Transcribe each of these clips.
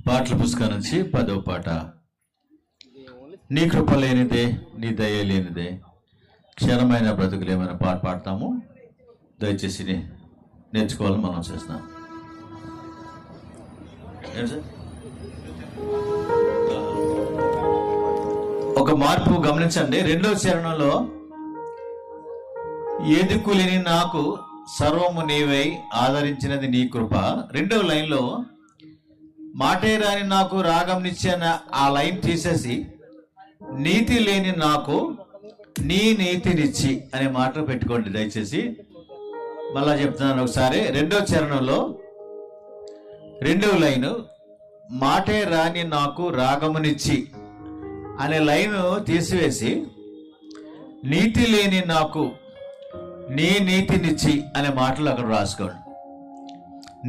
పాటల పుస్తకం నుంచి 10వ పాట. నీ కృప లేనిదే, నీ దయ లేనిదే, క్షణమైన బ్రతుకులేమైనా పాట పాడతాము. దయచేసి నేర్చుకోవాలని మనం చేస్తున్నాం. ఒక మార్పు గమనించండి. 2వ చరణంలో ఏ దిక్కు లేని నాకు సర్వము నీవై ఆదరించినది నీ కృప. 2వ లైన్లో మాటే రాని నాకు రాగం నిచ్చిన ఆ లైన్ తీసేసి నీతి లేని నాకు నీ నీతినిచ్చి అనే మాట పెట్టుకోండి దయచేసి. మళ్ళా చెప్తున్నాను ఒకసారి. 2వ చరణంలో 2వ లైను మాటే రాని నాకు రాగమునిచ్చి అనే లైను తీసివేసి నీతి లేని నాకు నీ నీతినిచ్చి అనే మాటలు అక్కడ రాసుకోండి.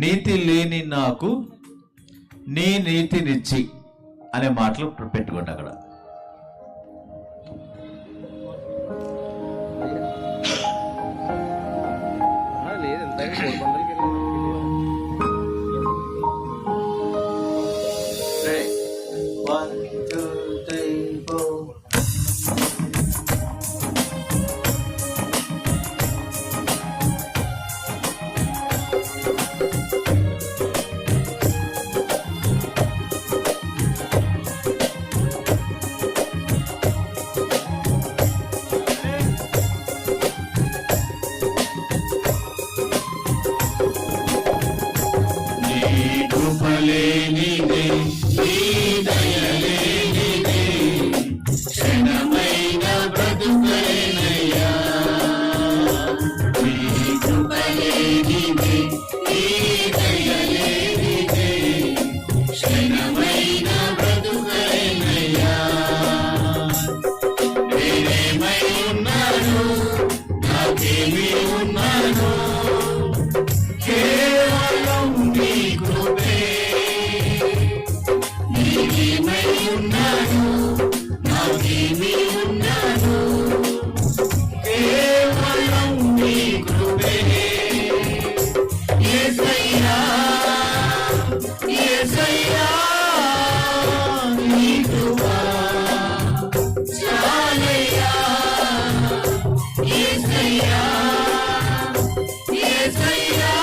నీతి లేని నాకు నీ నీతినిచ్చి అనే మాటలు పెట్టుకోండి అక్కడ. లేనిదే నీ దయలేనిదే క్షణమైన బ్రతుకైనయ్యా. నీ కృప లేనిదే నీ దయలేనిదే క్షణమైన బ్రతుకైనయ్యా. నేనేమై ఉన్నాను, నాకేమీ ఉన్నాను, కేవలం నీ కృపే. నేనేమై ఉన్నాను, నాకేమీ ఉన్నాను, కేవలం నీ కృపే. యేసయ్యా యేసయ్యా నీ కృప చాలయ్యా. యేసయ్యా యేసయ్యా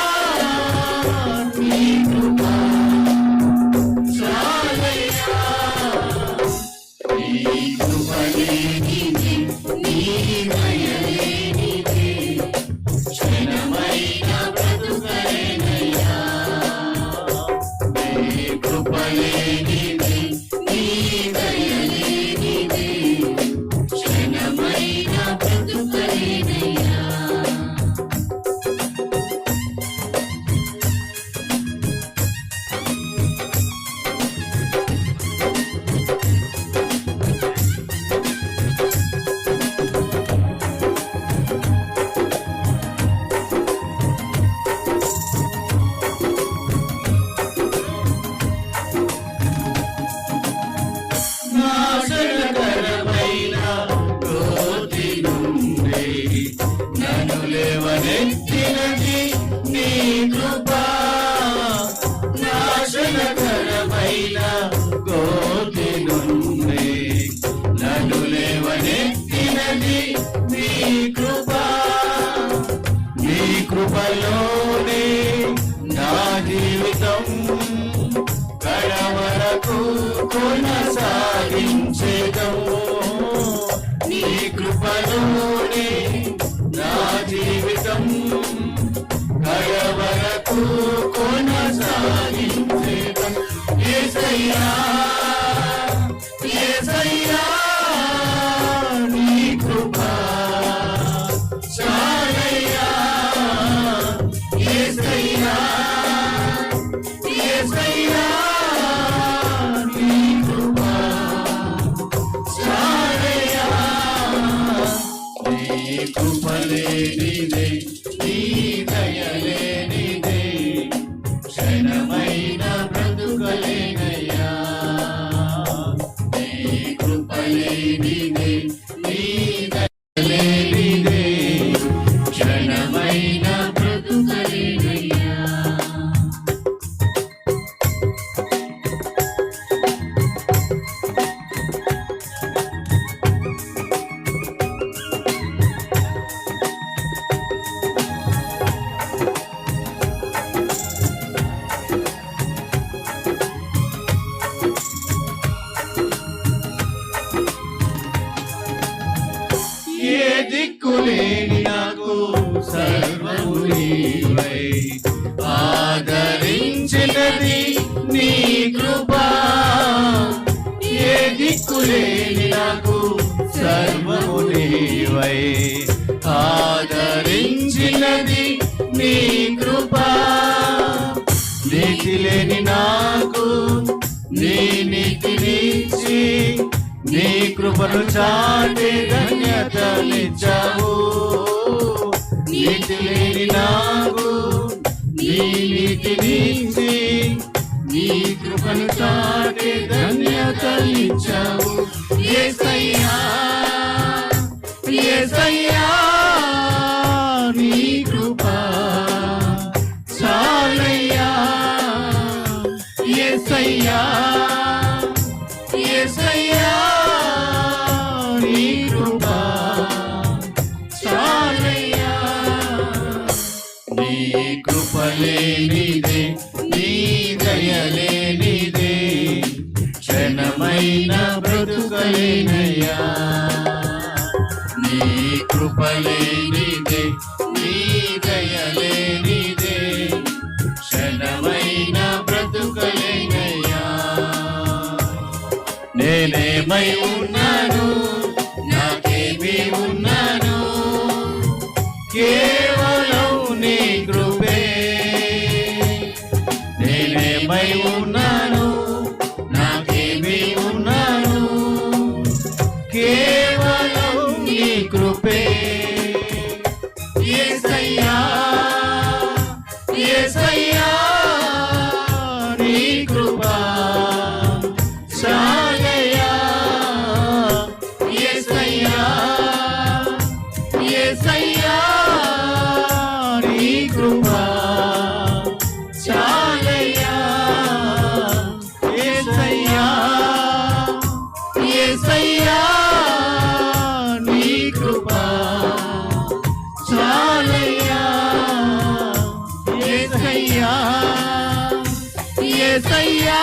నీ కృప చాలయ్యా. నీ కృప లేనిదే నీ దయ లేనిదే క్షణమైన బ్రతుకైనయ్యా. నీ కృప లేనిదే నీ దయ లేనిదే క్షణమైన బ్రతుకైనయ్యా. నాశనకరమైన గోతి నుండి నన్ను లేవనెత్తినది నీ కృప. నాశనకరమైన గోతి నుండి నన్ను లేవనెత్తినది నీ కృప. నీ కృపలోనే నా జీవితం కడవరకు కొనసాగించేదము. నీ కృపలోనే నా జీవితం కడవరకు కొనసాగించేదము. యేసయ్యా యేసయ్యా నీ కృప చాలయ్యా. యేసయ్యా యేసయ్యా నీ కృప చాలయ్యా. నీ కృప లేనిదే నీ దయ లేనిదే క్షణమైన బ్రతుకలేనయ్యా. నీ కృప లేనిదే నీ దయ లేనిదే క్షణమైన బ్రతుకలేనయ్యా. ఆదరించినది నీ కృప, ఏ దిక్కులేని నాకు సర్వము నీవై. ఆదరించినది నీ కృప, నీతి లేని నాకు నీ నీతినిచ్చి, నీ కృపను చాటే ధన్యతనిచ్చావు. నీతి లేని నాకు నీ నీతినిచ్చి, నీ కృపను చాటే ధన్యతనిచ్చావు. యేసయ్యా యేసయ్యా నీ కృప చాలయ్యా. యేసయ్యా యేసయ్యా నీ కృప చాలయ్యా. నీ కృప లేనిదే, నీ దయ లేనిదే, క్షణమైన బ్రతుకలేనయ్యా. నీ కృప లేనిదే, నీ దయ లేనిదే, క్షణమైన బ్రతుకలేనయ్యా. నేనేమై ఉన్నాను, నాకేమీ ఉన్నాను, కేవలం నీ కృపే. నేనేమై ఉన్నాను, నాకేమీ ఉన్నాను, కేవలం నీ కృపే. యేసయ్యా యేసయ్యా నీ కృప చాలయ్యా. యేసయ్యా యేసయ్యా నీ కృప చాలయ్యా. యేసయ్యా యేసయ్యా నీ కృప చాలయ్యా. యేసయ్యా యేసయ్యా